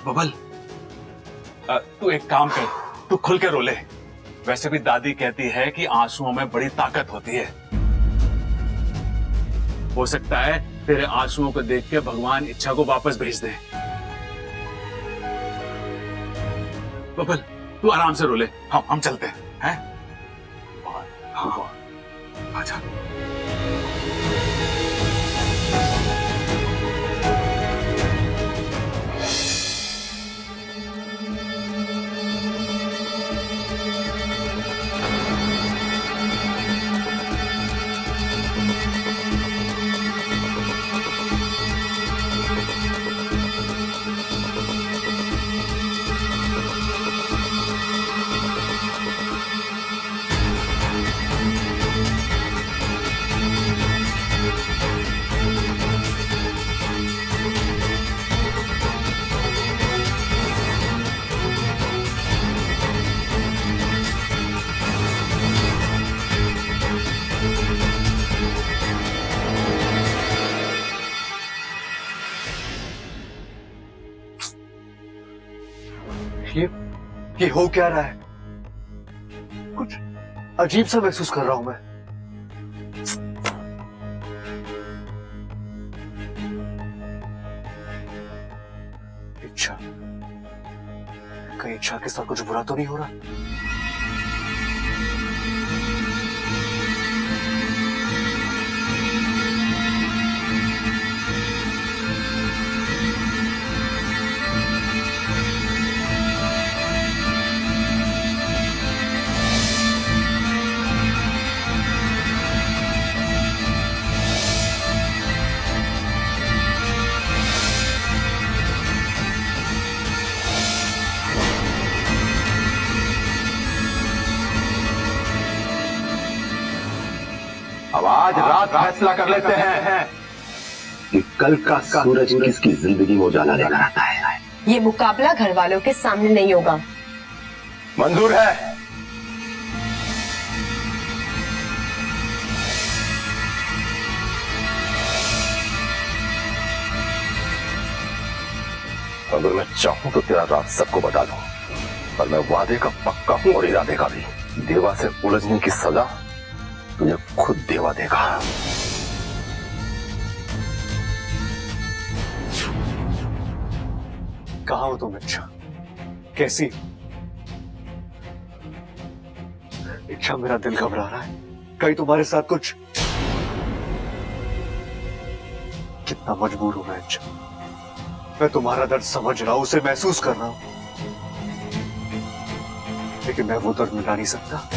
बबल, तू एक काम कर, तू खुल के रो ले। वैसे भी दादी कहती है कि आंसुओं में बड़ी ताकत होती है। हो सकता है तेरे आंसुओं को देख के भगवान इच्छा को वापस भेज दे। बबल, तू आराम से रो ले, हम चलते हैं। हाँ? जा। ये हो क्या रहा है? कुछ अजीब सा महसूस कर रहा हूं मैं। इच्छा, कहीं इच्छा के साथ कुछ बुरा तो नहीं हो रहा? अब आज रात फैसला कर लेते हैं कि कल का सूरज किसकी जिंदगी में उजाला लेकर आता है। ये मुकाबला घर वालों के सामने नहीं होगा। मंजूर है? अगर मैं चाहूं तो तेरा राज सबको बता दूं, पर मैं वादे का पक्का हूं और इरादे का भी। देवा से उलझने की सजा तुझे खुद देवा देगा। कहाँ हो तुम इच्छा? कैसी? इच्छा, मेरा दिल घबरा रहा है। कहीं तुम्हारे साथ कुछ? कितना मजबूर हूं मैं इच्छा। मैं तुम्हारा दर्द समझ रहा हूं, उसे महसूस कर रहा हूं, लेकिन मैं वो दर्द मिटा नहीं सकता।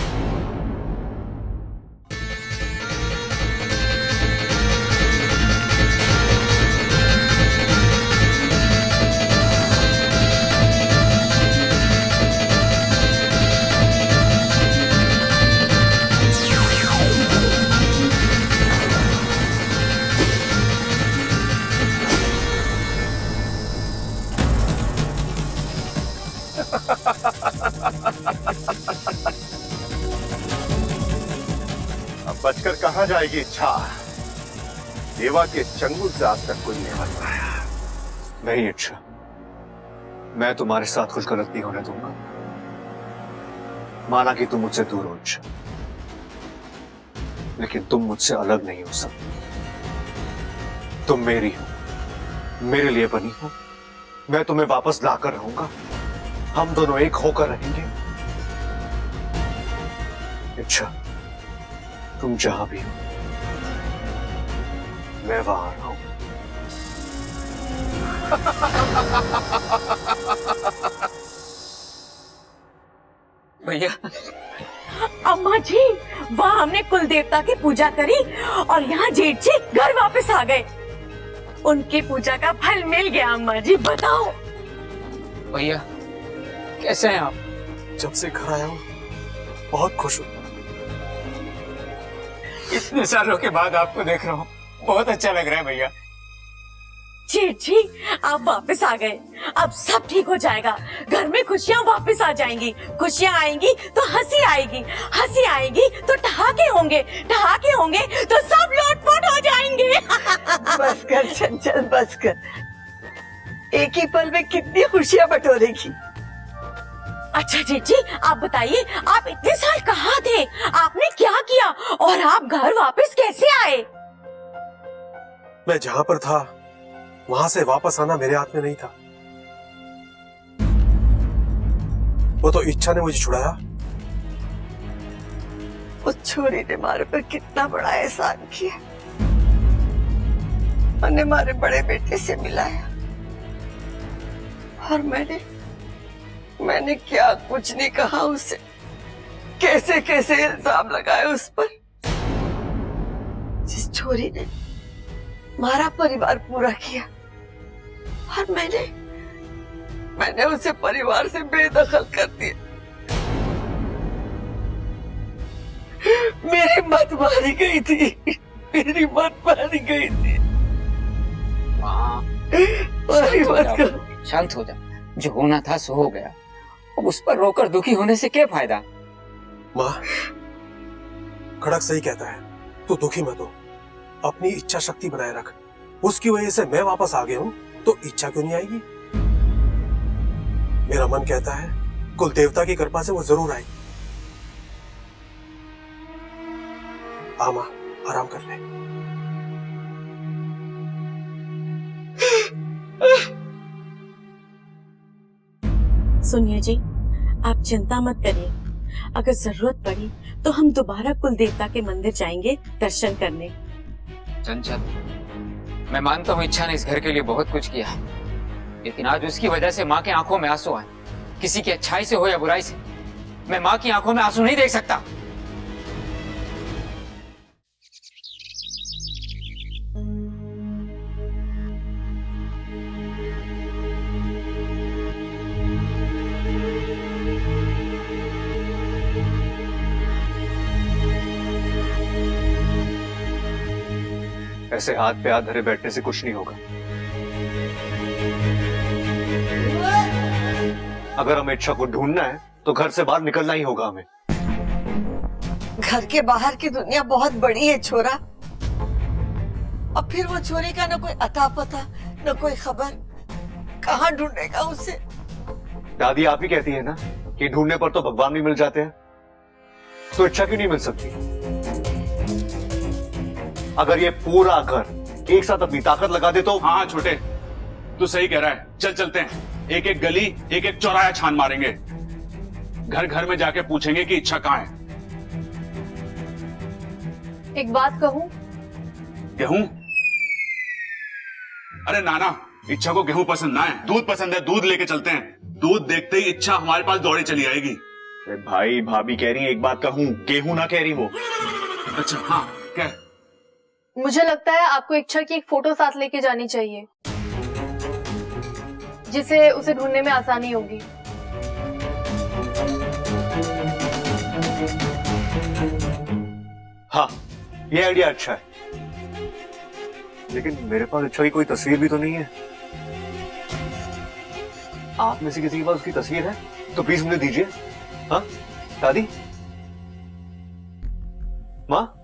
अब बचकर कहां जाएगी इच्छा? देवा के चंगुल से आज तक कोई नहीं बच पाया। नहीं इच्छा, मैं तुम्हारे साथ कुछ गलत नहीं होने दूंगा। माना कि तुम मुझसे दूर हो इच्छा, लेकिन तुम मुझसे अलग नहीं हो सकती। तुम मेरी हो, मेरे लिए बनी हो। मैं तुम्हें वापस लाकर रहूंगा। हम दोनों एक होकर रहेंगे। इच्छा, तुम जहां भी हो, मैं वहां रहूं। भैया, अम्मा जी, वहाँ हमने कुल देवता की पूजा करी और यहाँ जेठ जी घर वापस आ गए। उनकी पूजा का फल मिल गया। अम्मा जी बताओ। भैया कैसे हैं आप? जब से घर आया हूँ बहुत खुश हूँ। इतने सालों के बाद आपको देख रहा हूँ, बहुत अच्छा लग रहा है भैया। जेठ जी, आप वापस आ गए। अब सब ठीक हो जाएगा। घर में खुशियाँ वापस आ जाएंगी। खुशियाँ आएंगी तो हंसी आएगी, हंसी आएगी तो ठहाके होंगे, ठहाके होंगे तो सब लोटपोट हो जाएंगे। बस कर चंचल, बस कर। एक ही पल में कितनी खुशियाँ बटोरेगी। अच्छा जेठ जी, आप बताइए, आप इतने साल कहाँ थे? आपने क्या किया और आप घर वापस कैसे आए? मैं जहां पर था वहां से वापस आना मेरे हाथ में नहीं था। वो तो इच्छा ने मुझे छुड़ाया। उस छोरी ने हमारे पर कितना बड़ा एहसान किया, मैंने हमारे बड़े बेटे से मिलाया और मैंने क्या कुछ नहीं कहा उसे, कैसे कैसे इल्जाम लगाए उस पर। जिस छोरी ने हमारा परिवार पूरा किया और मैंने उसे परिवार से बेदखल कर दिया। मेरी मत मारी गई थी, मेरी मत मारी गई थी। शांत हो जा, जो होना था सो हो गया, अब उस पर रोकर दुखी होने से क्या फायदा। माँ, खड़क सही कहता है, तू दुखी मत हो, अपनी इच्छा शक्ति बनाए रख। उसकी वजह से मैं वापस आ गया हूँ तो इच्छा क्यों नहीं आएगी? मेरा मन कहता है कुल देवता की कृपा से वो जरूर आएगी। आ माँ, आराम कर ले। सुनिए जी, आप चिंता मत करिए, अगर जरूरत पड़ी तो हम दोबारा कुल देवता के मंदिर जाएंगे दर्शन करने। चंचल, मैं मानता हूँ इच्छा ने इस घर के लिए बहुत कुछ किया है, लेकिन आज उसकी वजह से माँ की आंखों में आंसू आए। किसी की अच्छाई से हो या बुराई से, मैं माँ की आंखों में आंसू नहीं देख सकता। ऐसे हाथ पे हाथ धरे बैठने से कुछ नहीं होगा। अगर हमें इच्छा को ढूंढना है तो घर से बाहर निकलना ही होगा हमें। घर के बाहर की दुनिया बहुत बड़ी है छोरा, और फिर वो छोरी का न कोई अता पता न कोई खबर, कहाँ ढूंढेगा उसे? दादी आप ही कहती है ना कि ढूंढने पर तो भगवान भी मिल जाते हैं, तो इच्छा क्यों नहीं मिल सकती? अगर ये पूरा घर एक साथ अपनी ताकत लगा दे तो। हाँ छोटे, तू सही कह रहा है, चल चलते हैं, एक एक गली एक एक चौराहा छान मारेंगे, घर घर में जाके पूछेंगे कि इच्छा कहाँ है। एक बात कहूं? गेहूं? अरे नाना, इच्छा को गेहूं पसंद ना है, दूध पसंद है, दूध लेके चलते हैं। दूध देखते ही इच्छा हमारे पास दौड़ी चली आएगी। अरे भाई, भाभी कह रही है, एक बात कहूं, गेहूं ना कह रही वो। अच्छा हाँ, क्या? मुझे लगता है आपको इच्छा की एक फोटो साथ लेके जानी चाहिए, जिससे उसे ढूंढने में आसानी होगी। हाँ, ये आइडिया अच्छा है, लेकिन मेरे पास इच्छा की कोई तस्वीर भी तो नहीं है। आप में से किसी के पास उसकी तस्वीर है तो प्लीज मुझे दीजिए। हाँ दादी, माँ,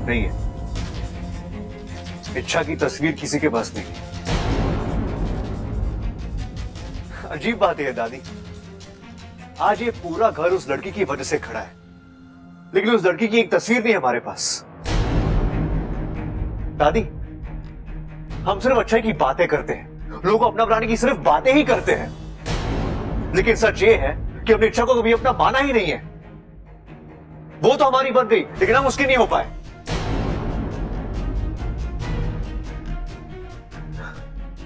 नहीं है, इच्छा की तस्वीर किसी के पास नहीं है। अजीब बात है दादी, आज ये पूरा घर उस लड़की की वजह से खड़ा है, लेकिन उस लड़की की एक तस्वीर नहीं है हमारे पास। दादी, हम सिर्फ अच्छाई की बातें करते हैं, लोगों को अपना बनाने की सिर्फ बातें ही करते हैं, लेकिन सच ये है कि हमने इच्छा को कभी अपना माना ही नहीं है। वो तो हमारी बन गई, लेकिन हम उसके नहीं हो पाए।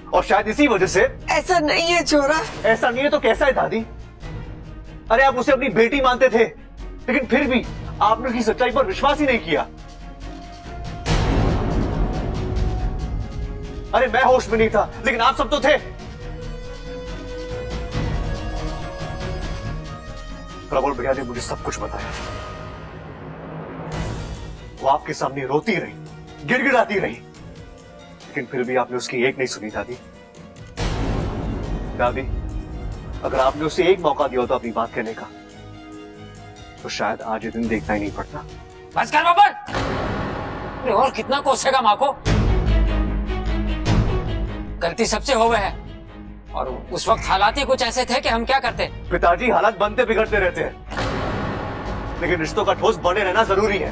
और शायद इसी वजह से। ऐसा नहीं है छोरा। ऐसा नहीं है तो कैसा है दादी? अरे आप उसे अपनी बेटी मानते थे, लेकिन फिर भी आपने उसकी सच्चाई पर विश्वास ही नहीं किया। अरे मैं होश में नहीं था, लेकिन आप सब तो थे। प्रबल भैया ने मुझे सब कुछ बताया। वो आपके सामने रोती रही, गिड़गिड़ाती रही, लेकिन फिर भी आपने उसकी एक नहीं सुनी। दादी, दादी, अगर आपने उसे एक मौका दिया होता अपनी बात कहने का, तो शायद आज ये दिन देखना ही नहीं पड़ता। बस कर बाबर, और कितना कोसेगा माँ को? गलती सबसे हो गए है, और उस वक्त हालात ही कुछ ऐसे थे कि हम क्या करते। पिताजी, हालात बनते बिगड़ते रहते हैं, लेकिन रिश्तों का ठोस बने रहना जरूरी है,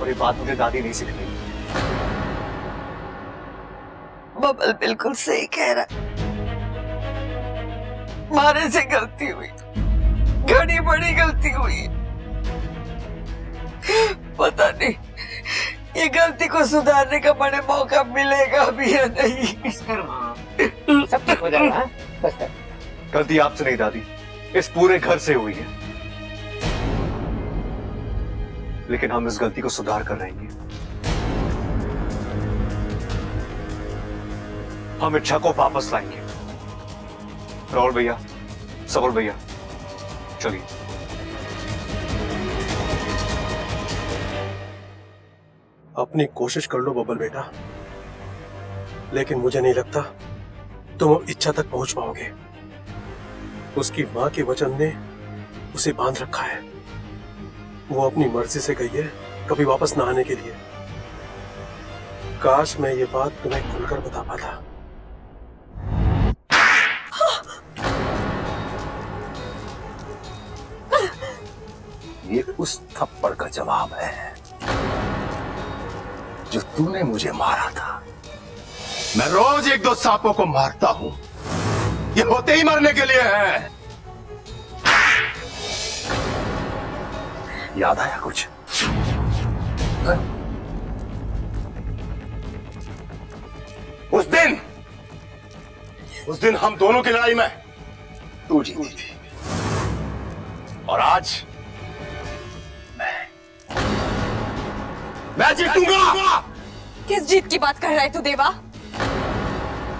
और ये बात मुझे दादी नहीं सिखाई। बबल बिल्कुल सही कह रहा है। मारे से गलती हुई, घड़ी बड़ी गलती हुई। पता नहीं ये गलती को सुधारने का बड़े मौका मिलेगा भी या नहीं। सब ठीक हो जाएगा। गलती आपसे नहीं दादी, इस पूरे घर से हुई है, लेकिन हम इस गलती को सुधार कर रहेंगे। हम इच्छा को वापस लाएंगे। राहुल भैया, सबल भैया, चलिए। अपनी कोशिश कर लो बबल बेटा, लेकिन मुझे नहीं लगता तुम अब इच्छा तक पहुंच पाओगे। उसकी मां के वचन ने उसे बांध रखा है। वो अपनी मर्जी से गई है कभी वापस ना आने के लिए। काश मैं ये बात तुम्हें खुलकर बता पाता। ये उस थप्पड़ का जवाब है जो तूने मुझे मारा था। मैं रोज 1-2 सांपों को मारता हूं, ये होते ही मरने के लिए है। याद आया कुछ? उस दिन हम दोनों की लड़ाई में तू जीती थी, और आज मैं जीतूंगा। किस जीत की बात कर रहा है तू देवा?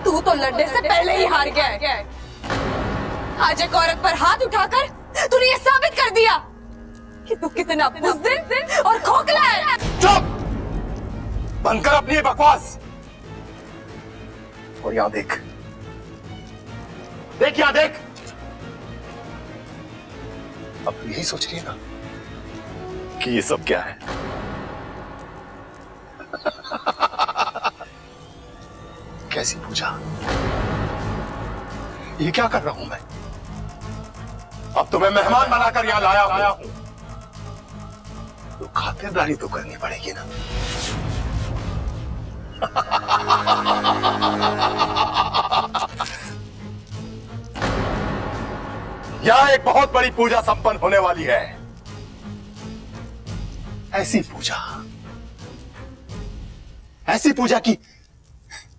तू तो लड़ने से पहले ही हार गया है। आज एक औरत पर हाथ उठाकर तूने ये साबित कर दिया कि तू कितना बुज़दिल और खोखला है। चुप! बंद कर अपनी ये बकवास। और यहां देख, देख यहां देख। अब यही सोच रही है ना कि ये सब क्या है? कैसी पूजा? ये क्या कर रहा हूं मैं? अब तुम्हें मेहमान बनाकर यहां लाया हूं, तो खातिरदारी तो करनी पड़ेगी ना। यहां एक बहुत बड़ी पूजा संपन्न होने वाली है। ऐसी पूजा की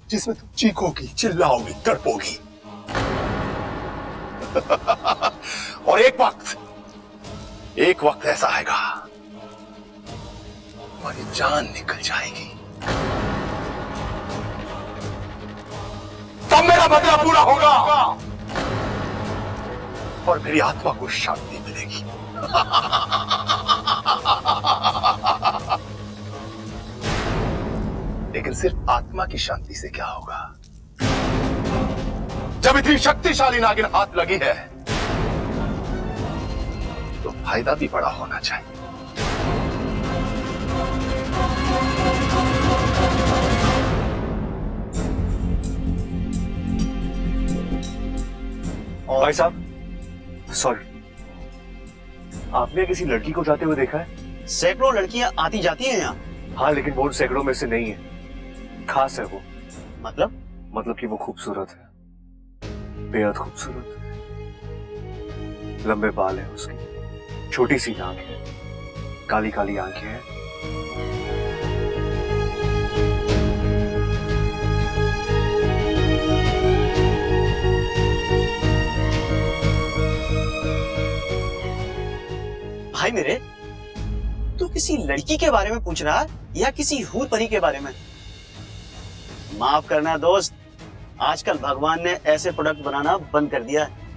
जिसमें तुम चीखोगी, चिल्लाओगी, तड़पोगी। और एक वक्त ऐसा आएगा तुम्हारी जान निकल जाएगी, तब मेरा बदला पूरा होगा और मेरी आत्मा को शांति मिलेगी। लेकिन सिर्फ आत्मा की शांति से क्या होगा? जब इतनी शक्तिशाली नागिन हाथ लगी है तो फायदा भी बड़ा होना चाहिए। भाई साहब, सॉरी, आपने किसी लड़की को जाते हुए देखा है? सैकड़ों लड़कियां आती जाती हैं यहाँ। हाँ, लेकिन वो सैकड़ों में से नहीं है, खास है वो। मतलब कि वो खूबसूरत है, बेहद खूबसूरत। लंबे बाल है उसके, छोटी सी आंख है, काली काली आंखें हैं। भाई मेरे, तू किसी लड़की के बारे में पूछ रहा है या किसी हूर परी के बारे में? माफ करना दोस्त, आजकल भगवान ने ऐसे प्रोडक्ट बनाना बंद कर दिया है।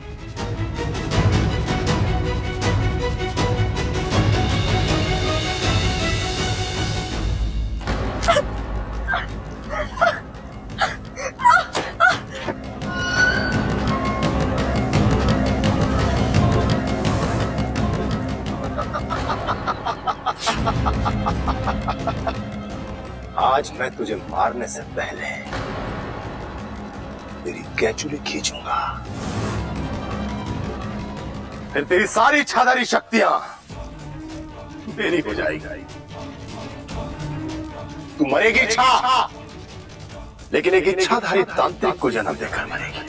आज मैं तुझे मारने से पहले तेरी कैचुली खींचूंगा, फिर तेरी सारी इच्छाधारी शक्तियां मेरी हो जाएगी। तू मरेगी इच्छा, लेकिन एक इच्छाधारी तांत्रिक को जन्म देकर मरेगी।